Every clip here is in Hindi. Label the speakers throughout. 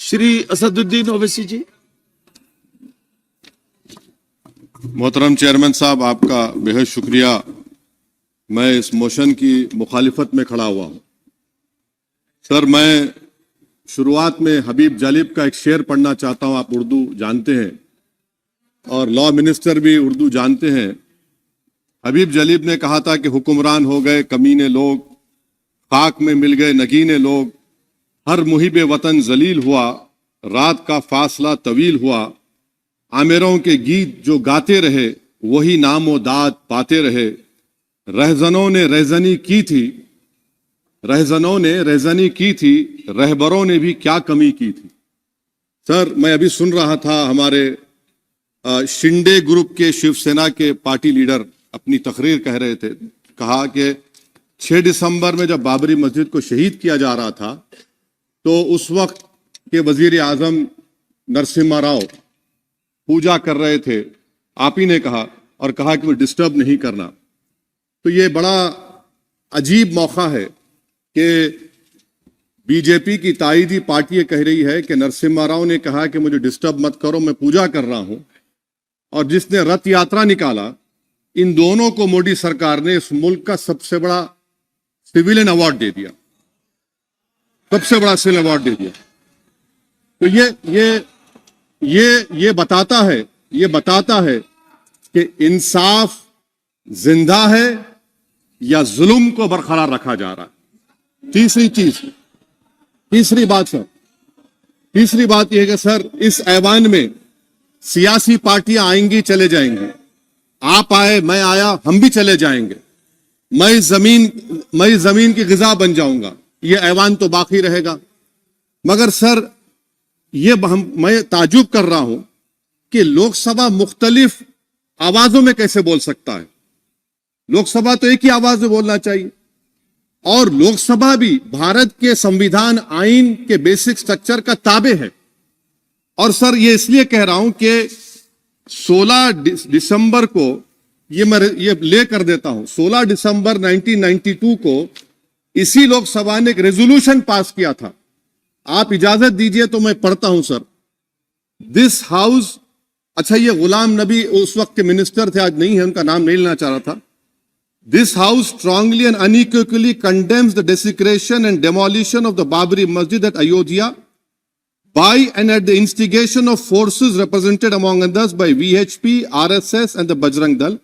Speaker 1: श्री असदुद्दीन ओवैसी जी।
Speaker 2: मोहतरम चेयरमैन साहब, आपका बेहद शुक्रिया। मैं इस मोशन की मुखालिफत में खड़ा हुआ हूं। सर, मैं शुरुआत में हबीब जालिब का एक शेर पढ़ना चाहता हूं। आप उर्दू जानते हैं और लॉ मिनिस्टर भी उर्दू जानते हैं। हबीब जालिब ने कहा था कि हुक्मरान हो गए कमीने लोग, खाक में मिल गए नगीने लोग, हर मुहिबे वतन जलील हुआ, रात का फासला तवील हुआ, आमिरों के गीत जो गाते रहे वही नामो दाद पाते रहे, रहजनों ने रहजनी की थी, रहजनों ने रहजनी की थी, रहबरों ने भी क्या कमी की थी। सर, मैं अभी सुन रहा था हमारे शिंदे ग्रुप के शिवसेना के पार्टी लीडर अपनी तकरीर कह रहे थे। कहा कि 6 दिसंबर में जब बाबरी मस्जिद को शहीद किया जा रहा था तो उस वक्त के वजीर आजम नरसिम्हा राव पूजा कर रहे थे। आप ही ने कहा और कहा कि वो डिस्टर्ब नहीं करना। तो ये बड़ा अजीब मौका है कि बीजेपी की ताईदी पार्टी ये कह रही है कि नरसिम्हा राव ने कहा कि मुझे डिस्टर्ब मत करो, मैं पूजा कर रहा हूं, और जिसने रथ यात्रा निकाला, इन दोनों को मोदी सरकार ने इस मुल्क का सबसे बड़ा सिविलियन अवार्ड दे दिया, सबसे बड़ा सिविलियन अवार्ड दे दिया। तो ये बताता है कि इंसाफ जिंदा है या जुल्म को बरकरार रखा जा रहा है। तीसरी बात यह है कि सर, इस ऐवान में सियासी पार्टियां आएंगी चले जाएंगी, आप आए मैं आया हम भी चले जाएंगे, मैं जमीन की गिजा बन जाऊंगा, यह ऐवान तो बाकी रहेगा। मगर सर, मैं ताजुब कर रहा हूं कि लोकसभा मुख्तलिफ आवाजों में कैसे बोल सकता है। लोकसभा तो एक ही आवाज में बोलना चाहिए, और लोकसभा भी भारत के संविधान आइन के बेसिक स्ट्रक्चर का ताबे है। और सर, ये इसलिए कह रहा हूं कि 16 दिसंबर को ये ले कर देता हूं, 16 दिसंबर 1992 को इसी लोकसभा ने एक रेजोल्यूशन पास किया था। आप इजाजत दीजिए तो मैं पढ़ता हूं सर। दिस हाउस, अच्छा, ये गुलाम नबी उस वक्त के मिनिस्टर थे, आज नहीं है, उनका नाम नहीं लेना चाह रहा था। This house strongly and unequivocally condemns the desecration and demolition of the Babri Masjid at Ayodhya by and at the instigation of forces represented among others by VHP, RSS and the Bajrang Dal,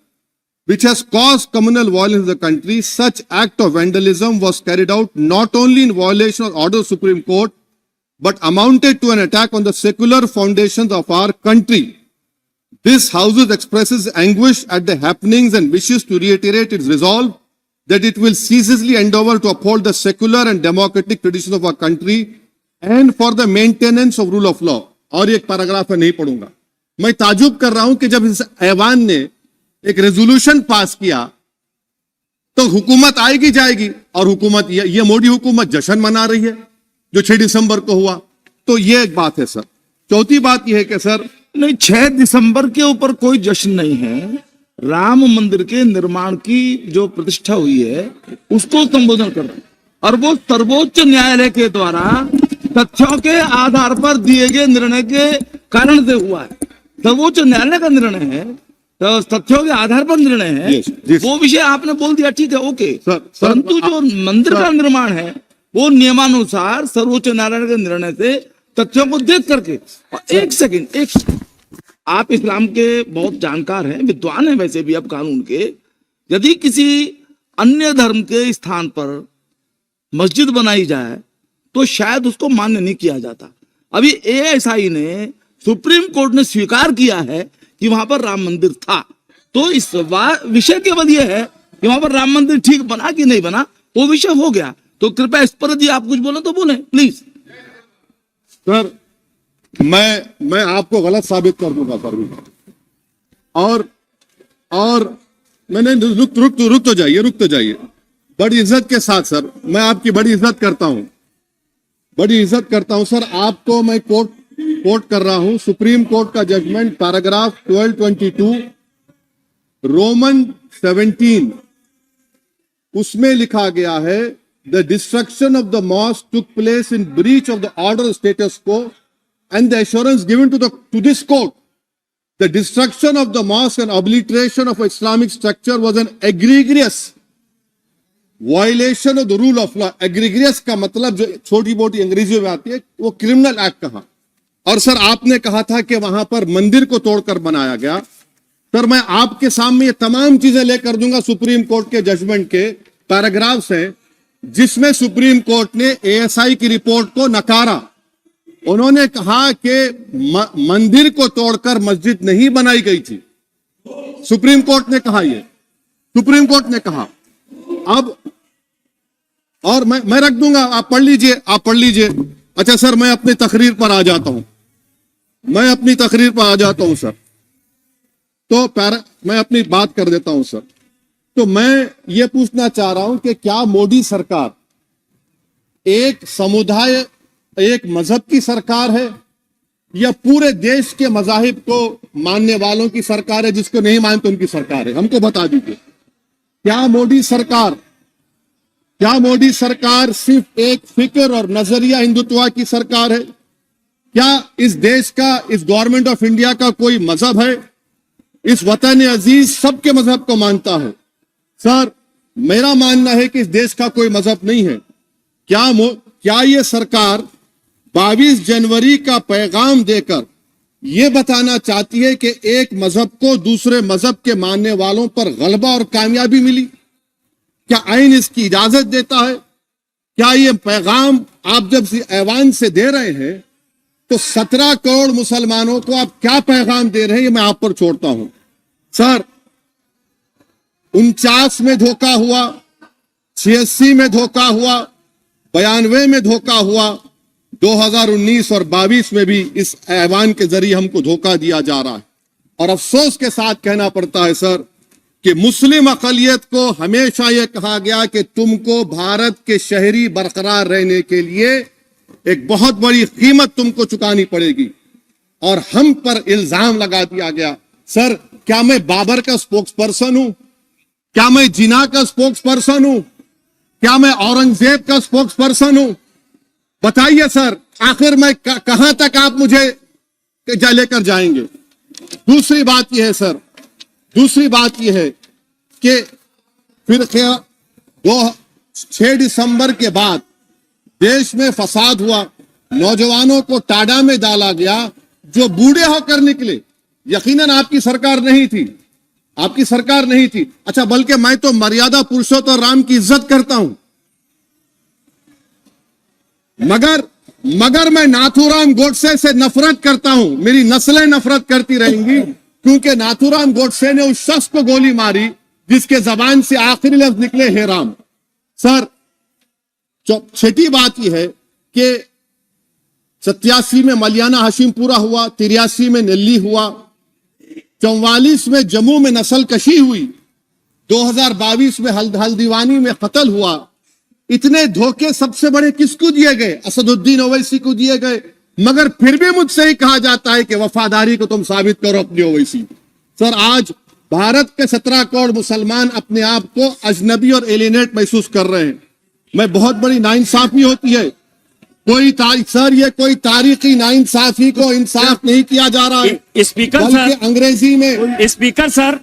Speaker 2: which has caused communal violence in the country. Such act of vandalism was carried out not only in violation of order of Supreme Court, but amounted to an attack on the secular foundations of our country. This house expresses anguish at the happenings and wishes to reiterate its resolve that it will ceaselessly endeavor to uphold the secular and democratic traditions of our country and for the maintenance of rule of law. और एक पैराग्राफ है, नहीं पढ़ूंगा। मैं ताजुब कर रहा हूं कि जब इस ऐवान ने एक रेजोल्यूशन पास किया तो हुकूमत आएगी जाएगी, और हुकूमत ये मोदी हुकूमत जश्न मना रही है जो 6 दिसंबर को हुआ। तो ये एक बात है सर। चौथी बात यह है कि सर,
Speaker 1: नहीं, 6 दिसंबर के ऊपर कोई जश्न नहीं है। राम मंदिर के निर्माण की जो प्रतिष्ठा हुई है उसको संबोधन कर रहे हैं, और वो सर्वोच्च न्यायालय के द्वारा तथ्यों के आधार पर दिए गए निर्णय के कारण से हुआ है। सर्वोच्च न्यायालय का निर्णय है, तो तथ्यों के आधार पर निर्णय है। वो विषय आपने बोल दिया, ठीक है, ओके। परंतु जो मंदिर का निर्माण है वो नियमानुसार सर्वोच्च न्यायालय के निर्णय से तथ्यों को देख करके। एक सेकंड, आप इस्लाम के बहुत जानकार हैं, विद्वान हैं वैसे भी अब कानून के। यदि किसी अन्य धर्म के स्थान पर मस्जिद बनाई जाए तो शायद उसको मान्य नहीं किया जाता। अभी ASI ने, सुप्रीम कोर्ट ने स्वीकार किया है कि वहां पर राम मंदिर था। तो इस विषय केवल यह है कि वहां पर राम मंदिर ठीक बना कि नहीं बना, वो विषय हो गया। तो कृपया इस पर यदि आप कुछ बोले तो बोले प्लीज।
Speaker 2: सर, मैं आपको गलत साबित कर दूंगा सर भी। और मैंने रुक तो जाइए बड़ी इज्जत के साथ सर, मैं आपकी बड़ी इज्जत करता हूं सर। आपको मैं कोट कर रहा हूं सुप्रीम कोर्ट का जजमेंट, पैराग्राफ 1222 रोमन 17, उसमें लिखा गया है, the destruction of the mosque took place in breach of the order status को and the assurance given to this court, the destruction of the mosque and obliteration of Islamic structure was an egregious violation of the rule of law. Egregious का मतलब जो छोटी मोटी अंग्रेजी में आती है वो क्रिमिनल एक्ट कहा। और सर आपने कहा था कि वहां पर मंदिर को तोड़कर बनाया गया। सर मैं आपके सामने ये तमाम चीजें लेकर दूंगा, सुप्रीम कोर्ट के जजमेंट के पैराग्राफ्स हैं जिसमें सुप्रीम कोर्ट ने एएसआई की रिपोर्ट को नकारा। उन्होंने कहा कि मंदिर को तोड़कर मस्जिद नहीं बनाई गई थी। सुप्रीम कोर्ट ने कहा, ये सुप्रीम कोर्ट ने कहा। अब और मैं रख दूंगा, आप पढ़ लीजिए, आप पढ़ लीजिए। अच्छा सर मैं अपनी तकरीर पर आ जाता हूं, मैं अपनी तकरीर पर आ जाता हूं सर। तो मैं अपनी बात कर देता हूं सर। तो मैं ये पूछना चाह रहा हूं कि क्या मोदी सरकार एक समुदाय, एक मजहब की सरकार है या पूरे देश के मजाहिब को मानने वालों की सरकार है, जिसको नहीं मानते उनकी सरकार है? हमको बता दीजिए। क्या मोदी सरकार सिर्फ एक फिक्र और नजरिया हिंदुत्व की सरकार है? क्या इस देश का, इस गवर्नमेंट ऑफ इंडिया का कोई मजहब है? इस वतन अजीज सबके मजहब को मानता है। सर मेरा मानना है कि इस देश का कोई मजहब नहीं है। क्या ये सरकार 22 जनवरी का पैगाम देकर यह बताना चाहती है कि एक मजहब को दूसरे मजहब के मानने वालों पर गलबा और कामयाबी मिली? क्या आइन इसकी इजाजत देता है? क्या ये पैगाम आप जब ऐवान से दे रहे हैं तो 17 करोड़ मुसलमानों को आप क्या पैगाम दे रहे हैं, ये मैं आप पर छोड़ता हूं। सर 49 में धोखा हुआ, 86 में धोखा हुआ, 92 में धोखा हुआ, 2019 और 22 में भी इस ऐवान के जरिए हमको धोखा दिया जा रहा है। और अफसोस के साथ कहना पड़ता है सर कि मुस्लिम अक़लियत को हमेशा यह कहा गया कि तुमको भारत के शहरी बरकरार रहने के लिए एक बहुत बड़ी कीमत तुमको चुकानी पड़ेगी, और हम पर इल्जाम लगा दिया गया। सर क्या मैं बाबर का स्पोक्स पर्सन हूं? क्या मैं जिना का स्पोक्स पर्सन हूं? क्या मैं औरंगजेब का स्पोक्स पर्सन हूं? बताइए सर, आखिर मैं कहां तक आप मुझे लेकर जाएंगे? दूसरी बात यह है सर, दूसरी बात यह है कि फिर 6 दिसंबर के बाद देश में फसाद हुआ, नौजवानों को टाडा में डाला गया जो बूढ़े होकर निकले। यकीनन आपकी सरकार नहीं थी, आपकी सरकार नहीं थी। अच्छा बल्कि मैं तो मर्यादा पुरुषोत्तम राम की इज्जत करता हूं, मगर मैं नाथूराम गोडसे से नफरत करता हूं। मेरी नस्लें नफरत करती रहेंगी क्योंकि नाथूराम गोडसे ने उस शख्स को गोली मारी जिसके जबान से आखिरी लफ्ज निकले हे राम। सर छठी बात यह है कि 87 में मलियाना हाशिमपुरा हुआ, 83 में नेल्ली हुआ, 44 में जम्मू में नस्ल कशी हुई, 2022 में हल्दीवानी में कत्ल हुआ। इतने धोखे सबसे बड़े किसको दिए गए? असदुद्दीन ओवैसी को दिए गए। मगर फिर भी मुझसे ही कहा जाता है कि वफादारी को तुम साबित करो अपनी ओवैसी। सर आज भारत के 17 करोड़ मुसलमान अपने आप को अजनबी और एलिनेट महसूस कर रहे हैं। मैं बहुत बड़ी नाइंसाफी होती है, सर ये कोई तारीखी नाइंसाफी को इंसाफ नहीं किया जा रहा है।
Speaker 3: स्पीकर
Speaker 2: सर अंग्रेजी में
Speaker 3: स्पीकर सर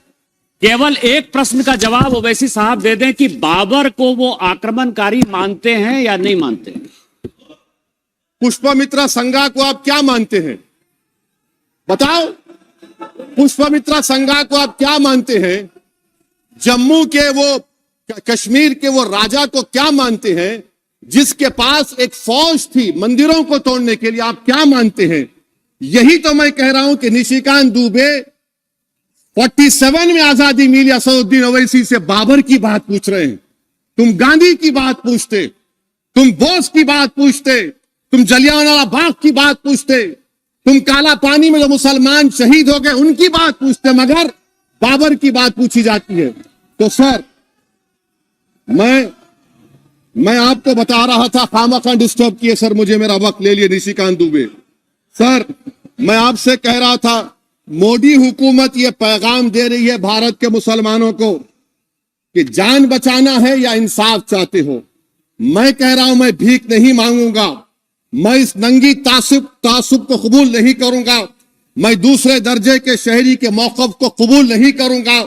Speaker 3: केवल एक प्रश्न का जवाब ओवैसी साहब दे दें कि बाबर को वो आक्रमणकारी मानते हैं या नहीं मानते?
Speaker 2: पुष्पमित्रा संघा को आप क्या मानते हैं? बताओ, पुष्पमित्रा संघा को आप क्या मानते हैं? जम्मू के वो, कश्मीर के वो राजा को क्या मानते हैं जिसके पास एक फौज थी मंदिरों को तोड़ने के लिए? आप क्या मानते हैं? यही तो मैं कह रहा हूं कि निशिकांत दुबे 47 में आजादी मिली, असदुद्दीन ओवैसी से बाबर की बात पूछ रहे हैं। तुम गांधी की बात पूछते, तुम बोस की बात पूछते, तुम जलियांवाला बाग की बात पूछते, तुम काला पानी में जो मुसलमान शहीद हो गए उनकी बात पूछते, मगर बाबर की बात पूछी जाती है। तो सर मैं आपको बता रहा था, खामखा डिस्टर्ब किए सर मुझे, मेरा वक्त ले लिए निशिकांत दुबे। सर मैं आपसे कह रहा था मोदी हुकूमत ये पैगाम दे रही है भारत के मुसलमानों को कि जान बचाना है या इंसाफ चाहते हो। मैं कह रहा हूं मैं भीख नहीं मांगूंगा, मैं इस नंगी तासुब को कबूल नहीं करूंगा। मैं दूसरे दर्जे के शहरी के मौक़िफ़ को कबूल नहीं करूंगा।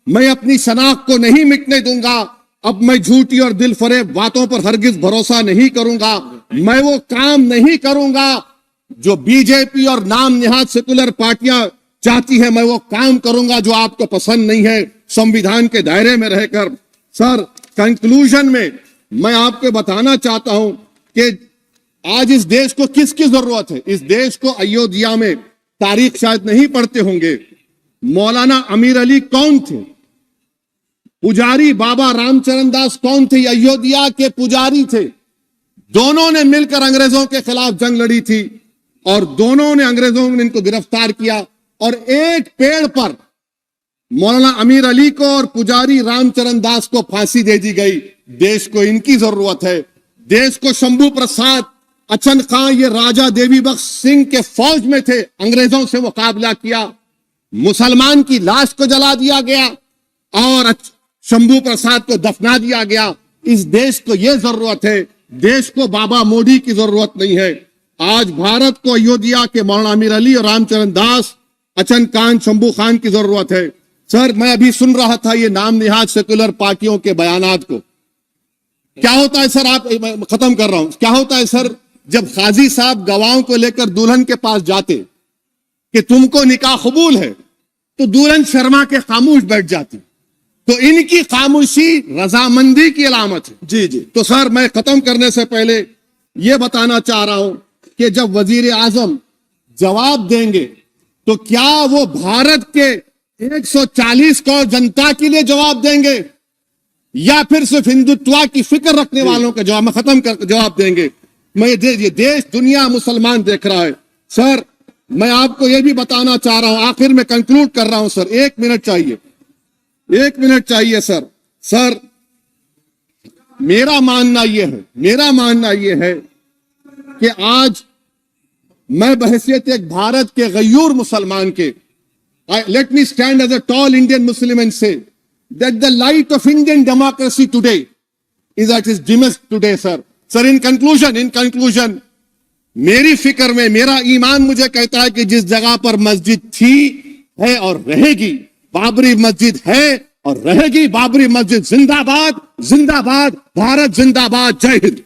Speaker 2: मैं अपनी शनाख्त को नहीं मिटने दूंगा। अब मैं झूठी और दिल फरेब बातों पर हरगिज भरोसा नहीं करूंगा। मैं वो काम नहीं करूंगा जो बीजेपी और नाम निहाद सेकुलर पार्टियां चाहती है। मैं वो काम करूंगा जो आपको पसंद नहीं है, संविधान के दायरे में रहकर। सर, कंक्लूजन में मैं आपको बताना चाहता हूं कि आज इस देश को किसकी जरूरत है। इस देश को अयोध्या में, तारीख शायद नहीं पढ़ते होंगे, मौलाना अमीर अली कौन थे, पुजारी बाबा रामचरण दास कौन थे, अयोध्या के पुजारी थे। दोनों ने मिलकर अंग्रेजों के खिलाफ जंग लड़ी थी और दोनों ने, अंग्रेजों ने इनको गिरफ्तार किया और एक पेड़ पर मौलाना अमीर अली को और पुजारी रामचरण दास को फांसी दे दी गई। देश को इनकी जरूरत है। देश को शंभू प्रसाद, अचन खां, ये राजा देवी बख्श सिंह के फौज में थे, अंग्रेजों से मुकाबला किया, मुसलमान की लाश को जला दिया गया और शंभू प्रसाद को दफना दिया गया। इस देश को यह जरूरत है। देश को बाबा मोदी की जरूरत नहीं है। आज भारत को अयोध्या के मौलाना अमीर अली और रामचरण दास, अचन खान, शंभू खान की जरूरत है। सर, मैं अभी सुन रहा था ये नाम निहाद सेकुलर पार्टियों के बयानात को। क्या होता है सर, आप, खत्म कर रहा हूं, क्या होता है सर, जब काजी साहब गवाहों को लेकर दुल्हन के पास जाते कि तुमको निकाह कबूल है, तो दुल्हन शर्मा के खामोश बैठ जाती। तो इनकी खामोशी रजामंदी की अलामत है।
Speaker 1: जी जी।
Speaker 2: तो सर, मैं खत्म करने से पहले यह बताना चाह रहा हूं कि जब वजीर आजम जवाब देंगे तो क्या वो भारत के 140 करोड़ जनता के लिए जवाब देंगे या फिर सिर्फ हिंदुत्व की फिक्र रखने वालों का जवाब, मैं खत्म कर जवाब देंगे। मैं ये देश, दुनिया, मुसलमान देख रहा है। सर, मैं आपको यह भी बताना चाह रहा हूं, आखिर में कंक्लूड कर रहा हूं सर, 1 मिनट चाहिए, 1 मिनट चाहिए सर। सर, मेरा मानना यह है कि आज मैं बहैसियत एक भारत के गयूर मुसलमान के, let me stand as a tall Indian Muslim and say that the light of Indian democracy today is at its dimmest today, sir. Sir, in conclusion, मेरी फिक्र में, मेरा ईमान मुझे कहता है कि जिस जगह पर मस्जिद थी, है और रहेगी, बाबरी मस्जिद है और रहेगी, बाबरी मस्जिद जिंदाबाद, जिंदाबाद, भारत जिंदाबाद, जय हिंद।